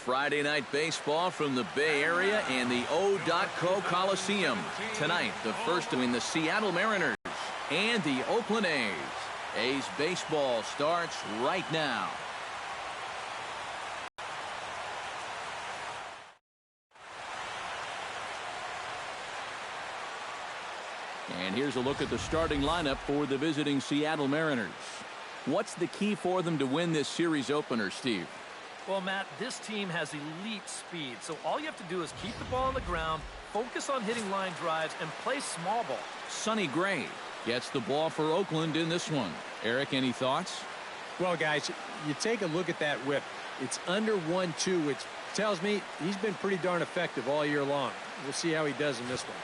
Friday night baseball from the Bay Area and the O.Co Coliseum. Tonight, the first between the Seattle Mariners and the Oakland A's. A's baseball starts right now. And here's a look at the starting lineup for the visiting Seattle Mariners. What's the key for them to win this series opener, Steve? Well, Matt, this team has elite speed, so all you have to do is keep the ball on the ground, focus on hitting line drives, and play small ball. Sonny Gray gets the ball for Oakland in this one. Eric, any thoughts? Well, guys, you take a look at that whip. It's under 1-2, which tells me he's been pretty darn effective all year long. We'll see how he does in this one.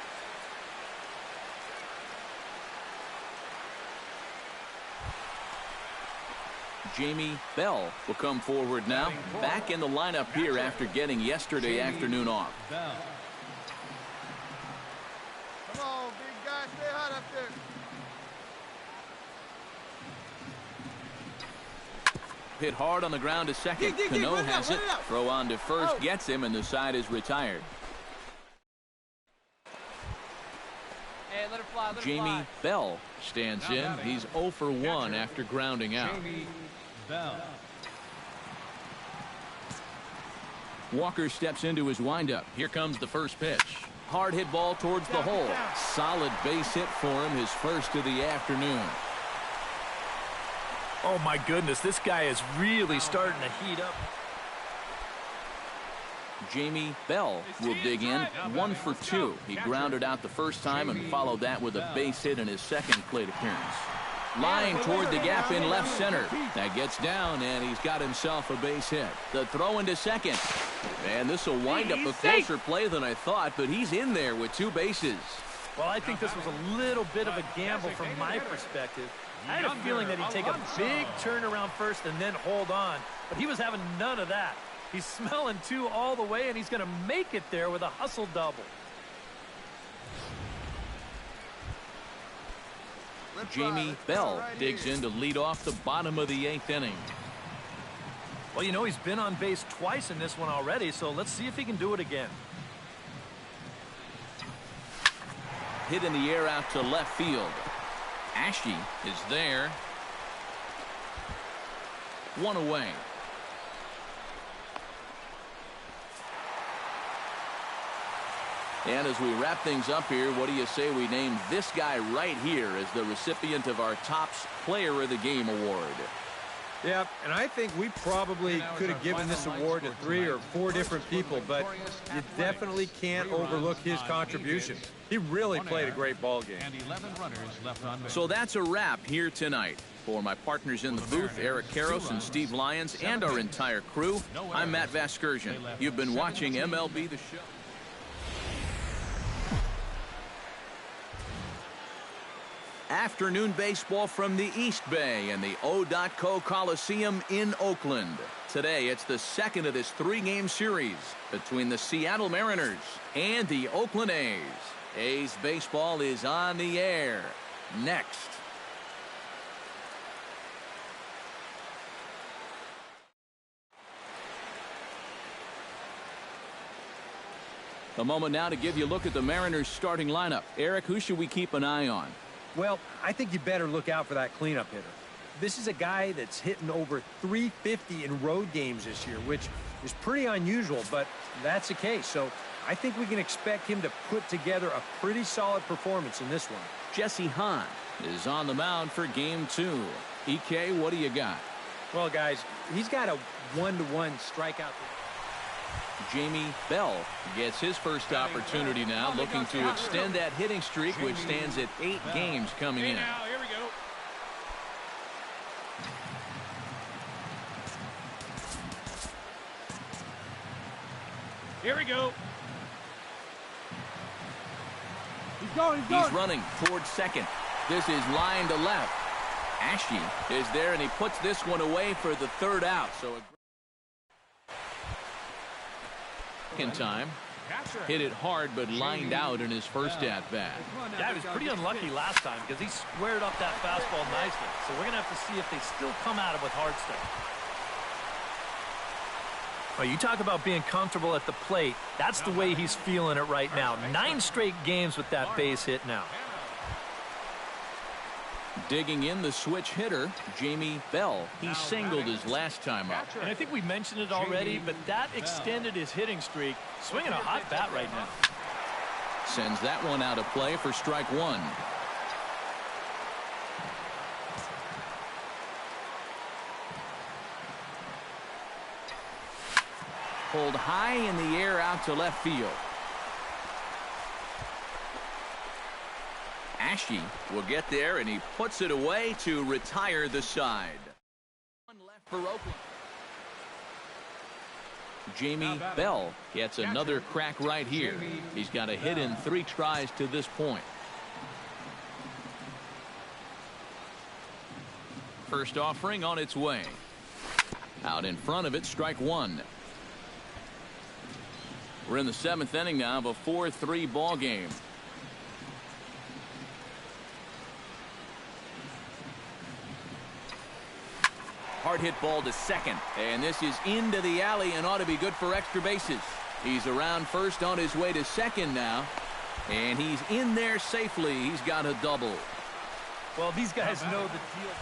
Jamey Bell will come forward now. Back in the lineup here after getting yesterday afternoon off. Come on, big guy, stay hot up there. Hit hard on the ground to second. Cano has it. Throw on to first gets him, and the side is retired. Hey, let it fly, let it Jamey fly. Bell stands in. He's 0 for 1 after grounding out. Walker steps into his windup. Here comes the first pitch. Hard hit ball towards the hole. Solid base hit for him, his first of the afternoon. Oh, my goodness, this guy is really starting to heat up. Jamey Bell will dig in. 1 for 2. He grounded out the first time and followed that with a base hit in his second plate appearance. Lying toward the gap in left center. That gets down, and he's got himself a base hit. The throw into second. And this will wind up a closer play than I thought, but he's in there with 2 bases. Well, I think this was a little bit of a gamble from my perspective. I had a feeling that he'd take a big turn around first and then hold on, but he was having none of that. He's smelling 2 all the way, and he's going to make it there with a hustle double. Jamey Bell digs in to lead off the bottom of the 8th inning. Well, you know, he's been on base twice in this one already, so let's see if he can do it again. Hit in the air out to left field. Ashe is there. 1 away. And as we wrap things up here, what do you say we name this guy right here as the recipient of our Topps Player of the Game award? Yeah, and I think we probably could have given this award to 3 or 4 different people, but you definitely can't overlook his contribution. He really played a great ball game. So that's a wrap here tonight. For my partners in the booth, Eric Karros and Steve Lyons, and our entire crew, I'm Matt Vasgersian. You've been watching MLB The Show. Afternoon baseball from the East Bay and the O.Co Coliseum in Oakland. Today, it's the second of this 3-game series between the Seattle Mariners and the Oakland A's. A's baseball is on the air next. A moment now to give you a look at the Mariners starting lineup. Eric, who should we keep an eye on? Well, I think you better look out for that cleanup hitter. This is a guy that's hitting over 350 in road games this year, which is pretty unusual, but that's the case. So I think we can expect him to put together a pretty solid performance in this one. Jesse Hahn is on the mound for game 2. EK, what do you got? Well, guys, he's got a 1-to-1 strikeout. Jamey Bell gets his first opportunity now, looking to extend that hitting streak, which stands at 8 games coming in. Here we go. Here we go. He's running towards second. This is line to left. Ashe is there, and he puts this one away for the 3rd out. So second time. Hit it hard, but lined out in his first at-bat. Yeah, he was pretty unlucky last time because he squared up that fastball nicely. So we're going to have to see if they still come at it with hard stuff. Oh, you talk about being comfortable at the plate. That's the way he's feeling it right now. 9 straight games with that base hit now. Digging in the switch hitter, Jamey Bell. He singled his last time up. And I think we mentioned it already, but that extended his hitting streak. Swinging a hot bat right now. Sends that one out of play for strike 1. Pulled high in the air out to left field. Ashe will get there, and he puts it away to retire the side. One left for Oakland. Jamey Bell gets another crack right here. He's got a hit in 3 tries to this point. First offering on its way. Out in front of it, strike 1. We're in the 7th inning now of a 4-3 ball game. Hard hit ball to second, and this is into the alley and ought to be good for extra bases. He's around first on his way to second now, and he's in there safely. He's got a double. Well, these guys know the deal.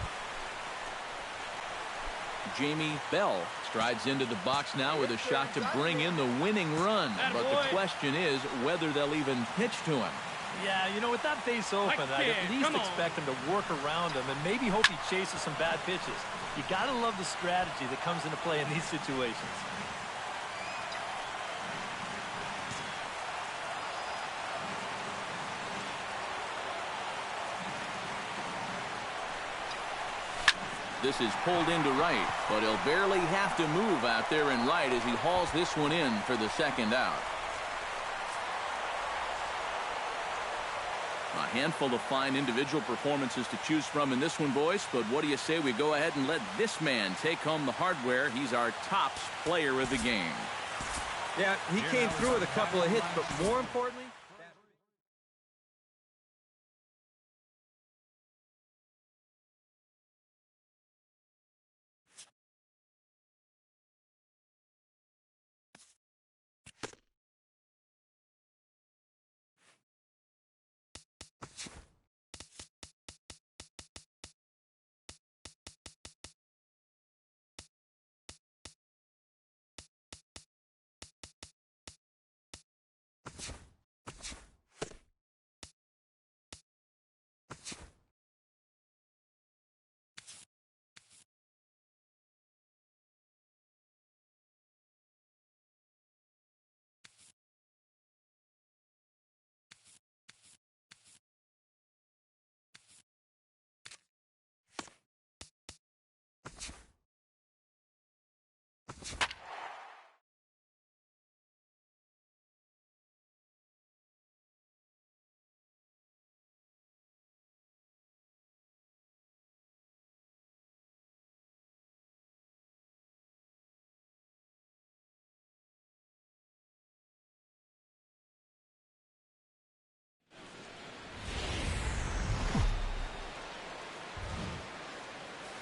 Jamey Bell strides into the box now with a shot to bring in the winning run. But the question is whether they'll even pitch to him. Yeah, you know, with that base open, I'd at least expect him to work around him and maybe hope he chases some bad pitches. You got to love the strategy that comes into play in these situations. This is pulled into right, but he'll barely have to move out there in right as he hauls this one in for the second out. A handful of fine individual performances to choose from in this one, boys, but what do you say we go ahead and let this man take home the hardware? He's our tops player of the game. Yeah, he came through with a couple of hits, but more importantly,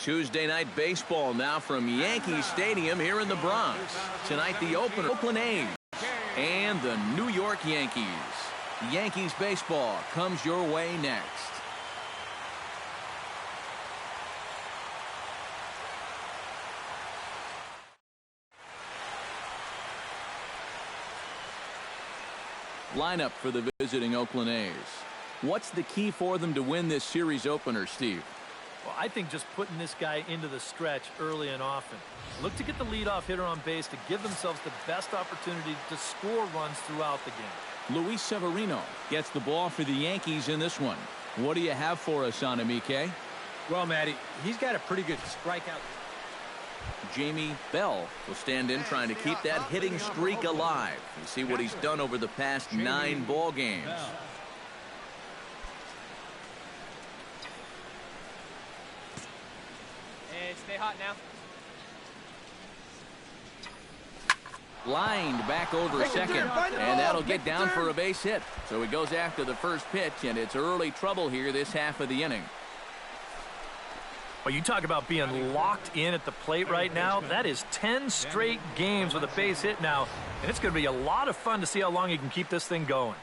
Tuesday night baseball now from Yankee Stadium here in the Bronx. Tonight the opener, Oakland A's and the New York Yankees. Yankees baseball comes your way next. Lineup for the visiting Oakland A's. What's the key for them to win this series opener, Steve? Well, I think just putting this guy into the stretch early and often. Look to get the leadoff hitter on base to give themselves the best opportunity to score runs throughout the game. Luis Severino gets the ball for the Yankees in this one. What do you have for us on him, EK? well, Matty, he's got a pretty good strikeout. Jamey Bell will stand in trying to keep that hitting streak alive. You see what he's done over the past 9 ball games. And stay hot now. Lined back over second, and that'll get down for a base hit. So he goes after the first pitch, and it's early trouble here this half of the inning. Well, you talk about being locked in at the plate right now. That is 10 straight games with a base hit now, and it's going to be a lot of fun to see how long he can keep this thing going.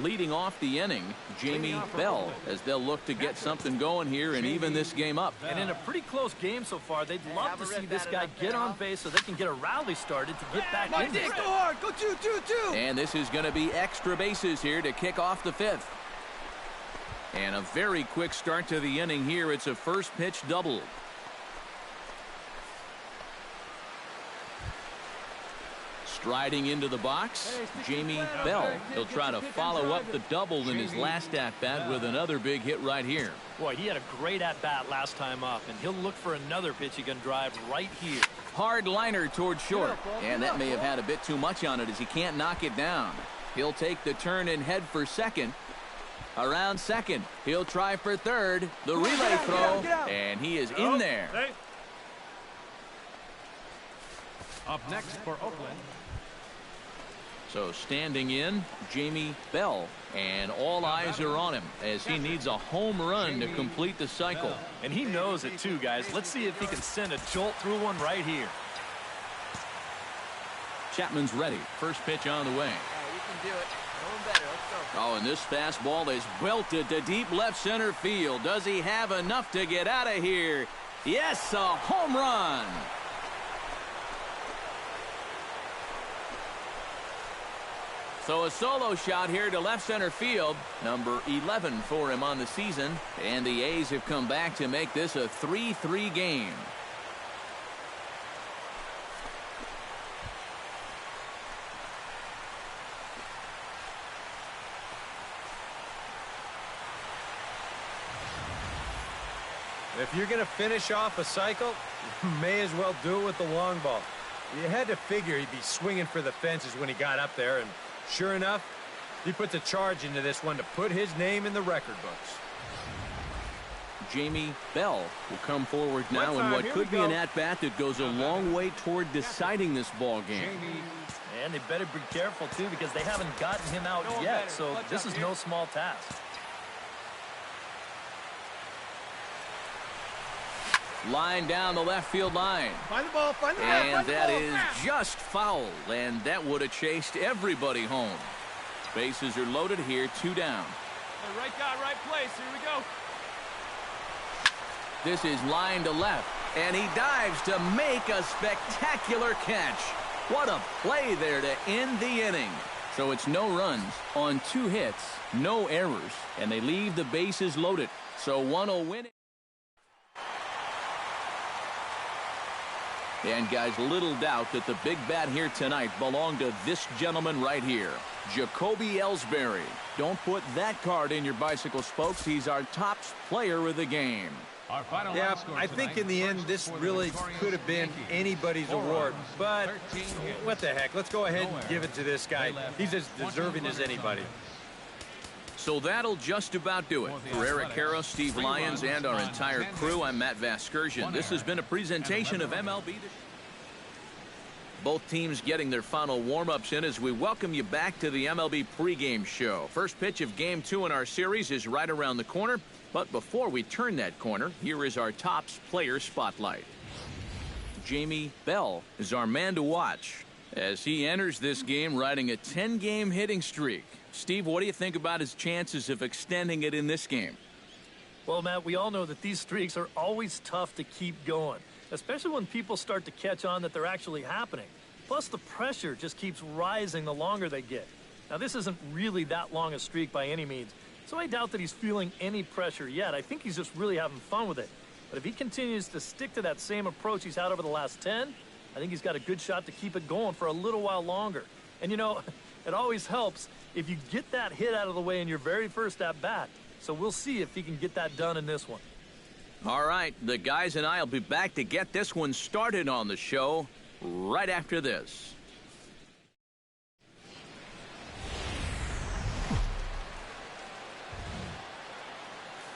Leading off the inning, Jamey Bell, as they'll look to get something going here and even this game up. And in a pretty close game so far, they'd love to see this guy get on base so they can get a rally started to get back in there. Go hard. Go 2-2-2. And this is going to be extra bases here to kick off the fifth. And a very quick start to the inning here. It's a first pitch double. Striding into the box, Jamey Bell. He'll try to follow up the double in his last at-bat with another big hit right here. Boy, he had a great at-bat last time up, and he'll look for another pitch he can drive right here. Hard liner toward short, and that may have had a bit too much on it as he can't knock it down. He'll take the turn and head for second. Around second, he'll try for third. The relay throw, and he is in there. Up next for Oakland. So standing in, Jamey Bell, and all eyes are on him as he needs a home run to complete the cycle. And he knows it too, guys. Let's see if he can send a jolt through one right here. Chapman's ready. First pitch on the way. You can do it. No better. Let's go. Oh, and this fastball is belted to deep left center field. Does he have enough to get out of here? Yes, a home run. So a solo shot here to left center field. Number 11 for him on the season. And the A's have come back to make this a 3-3 game. If you're going to finish off a cycle, you may as well do it with the long ball. You had to figure he'd be swinging for the fences when he got up there, and sure enough, he puts a charge into this one to put his name in the record books. Jamey Bell will come forward now in what could be an at-bat that goes a long way toward deciding this ball game. And they better be careful, too, because they haven't gotten him out yet, so this is no small task. Line down the left field line. Find the ball. And that is just foul. And that would have chased everybody home. Bases are loaded here, 2 down. The right guy, right place. Here we go. This is line to left. And he dives to make a spectacular catch. What a play there to end the inning. So it's no runs on 2 hits, no errors. And they leave the bases loaded. So one will win it. And, guys, little doubt that the big bat here tonight belonged to this gentleman right here, Jacoby Ellsbury. Don't put that card in your bicycle spokes. He's our top player of the game. Yeah, I think in the end, this really could have been anybody's award. But what the heck? Let's go ahead and give it to this guy. He's as deserving as anybody. So that'll just about do it. For Eric Harrow, Steve Lyons, and our entire crew, I'm Matt Vasgersian. This has been a presentation of MLB. Both teams getting their final warm-ups in as we welcome you back to the MLB pregame show. First pitch of Game 2 in our series is right around the corner. But before we turn that corner, here is our Topps player spotlight. Jamey Bell is our man to watch as he enters this game riding a 10-game hitting streak. Steve, what do you think about his chances of extending it in this game? Well, Matt, we all know that these streaks are always tough to keep going, especially when people start to catch on that they're actually happening. Plus, the pressure just keeps rising the longer they get. Now, this isn't really that long a streak by any means, so I doubt that he's feeling any pressure yet. I think he's just really having fun with it. But if he continues to stick to that same approach he's had over the last 10, I think he's got a good shot to keep it going for a little while longer. And, you know, it always helps if you get that hit out of the way in your very first at-bat. So we'll see if he can get that done in this one. All right, the guys and I will be back to get this one started on the show right after this.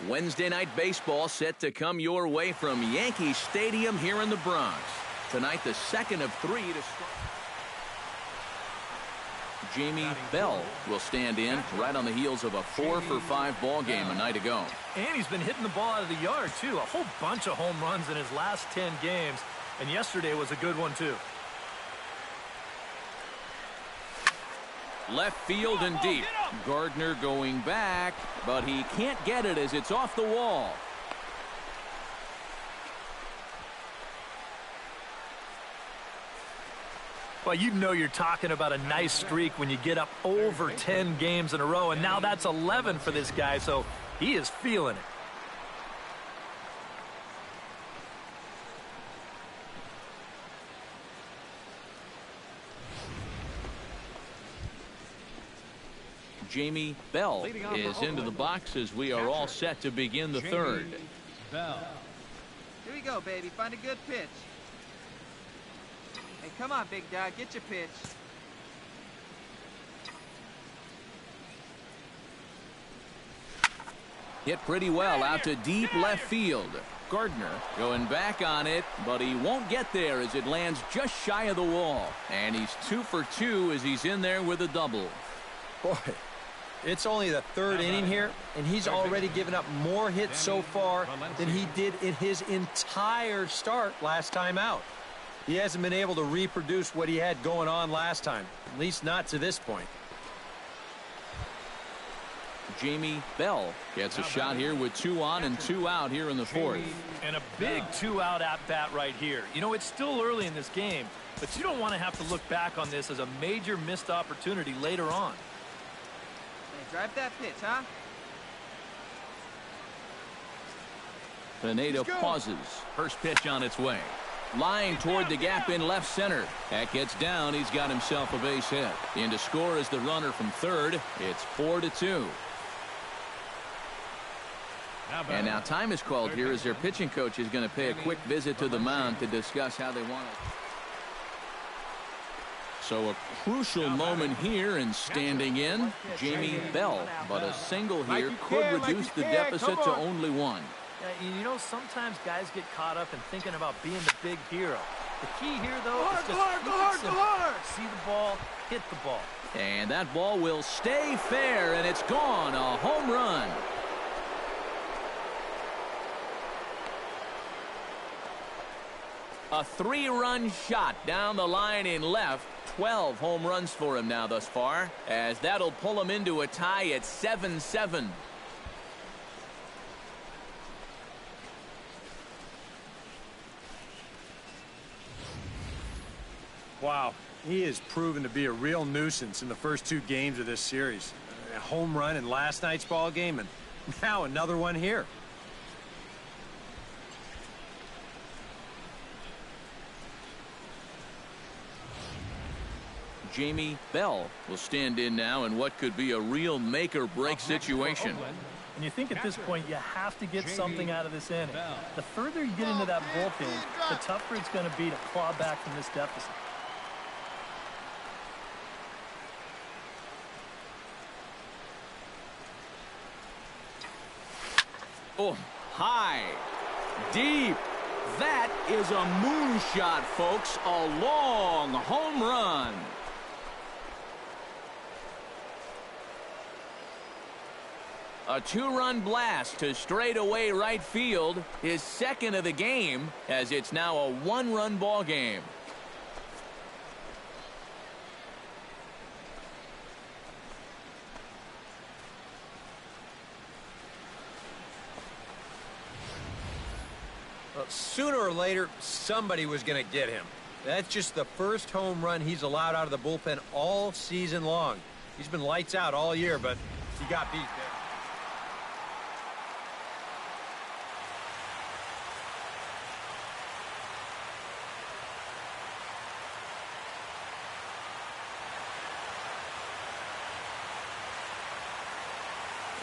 Wednesday night baseball set to come your way from Yankee Stadium here in the Bronx. Tonight, the second of 3 to start. Jamey Bell will stand in right on the heels of a 4-for-5 ball game a night ago. And he's been hitting the ball out of the yard, too. A whole bunch of home runs in his last 10 games. And yesterday was a good one, too. Left field and deep. Gardner going back, but he can't get it as it's off the wall. Well, you know you're talking about a nice streak when you get up over 10 games in a row, and now that's 11 for this guy, so he is feeling it. Jamey Bell is into the box as we are all set to begin the third. Bell. Here we go, baby. Find a good pitch. Hey, come on, big dog. Get your pitch. Hit pretty well out to deep left field. Gardner going back on it, but he won't get there as it lands just shy of the wall. And he's 2 for 2 as he's in there with a double. Boy, it's only the third inning here, and he's already given up more hits so far than he did in his entire start last time out. He hasn't been able to reproduce what he had going on last time, at least not to this point. Jamey Bell gets a shot here with 2 on and 2 out here in the fourth. And a big 2-out at-bat right here. You know, it's still early in this game, but you don't want to have to look back on this as a major missed opportunity later on. Hey, drive that pitch, huh? Pineda pauses. First pitch on its way. Line toward the gap in left center. That gets down. He's got himself a base hit. In to score is the runner from third. It's 4-2. And now time is called here as their pitching coach is going to pay a quick visit to the mound to discuss how they want it. So a crucial moment here, and standing in, Jamey Bell. But a single here could reduce the deficit to only 1. You know, sometimes guys get caught up in thinking about being the big hero. The key here, though, is just keep it simple. See the ball, hit the ball. And that ball will stay fair, and it's gone. A home run. A 3-run shot down the line in left. 12 home runs for him now thus far, as that'll pull him into a tie at 7-7. Wow, he has proven to be a real nuisance in the first 2 games of this series. A home run in last night's ball game, and now another one here. Jamey Bell will stand in now in what could be a real make-or-break situation. And you think at this point you have to get something out of this inning. The further you get into that bullpen, the tougher it's going to be to claw back from this deficit. Oh, high, deep. That is a moonshot, folks. A long home run. A 2-run blast to straightaway right field, his second of the game, as it's now a 1-run ball game. Well, sooner or later, somebody was going to get him. That's just the first home run he's allowed out of the bullpen all season long. He's been lights out all year, but he got beat there.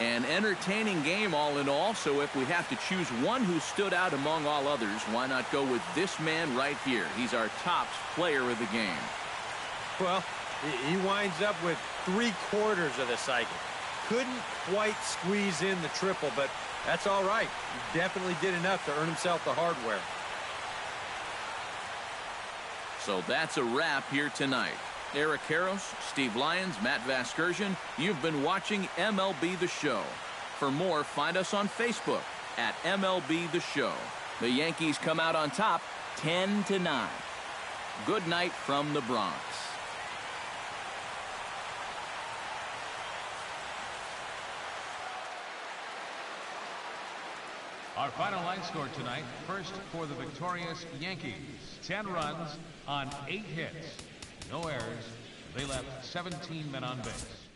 An entertaining game all in all, so if we have to choose one who stood out among all others, why not go with this man right here? He's our top player of the game. Well, he winds up with 3/4 of the cycle. Couldn't quite squeeze in the triple, but that's all right. He definitely did enough to earn himself the hardware. So that's a wrap here tonight. Eric Karros, Steve Lyons, Matt Vasgersian, you've been watching MLB The Show. For more, find us on Facebook at MLB The Show. The Yankees come out on top 10-9. Good night from the Bronx. Our final line score tonight, first for the victorious Yankees. 10 runs on 8 hits. No errors. They left 17 men on base.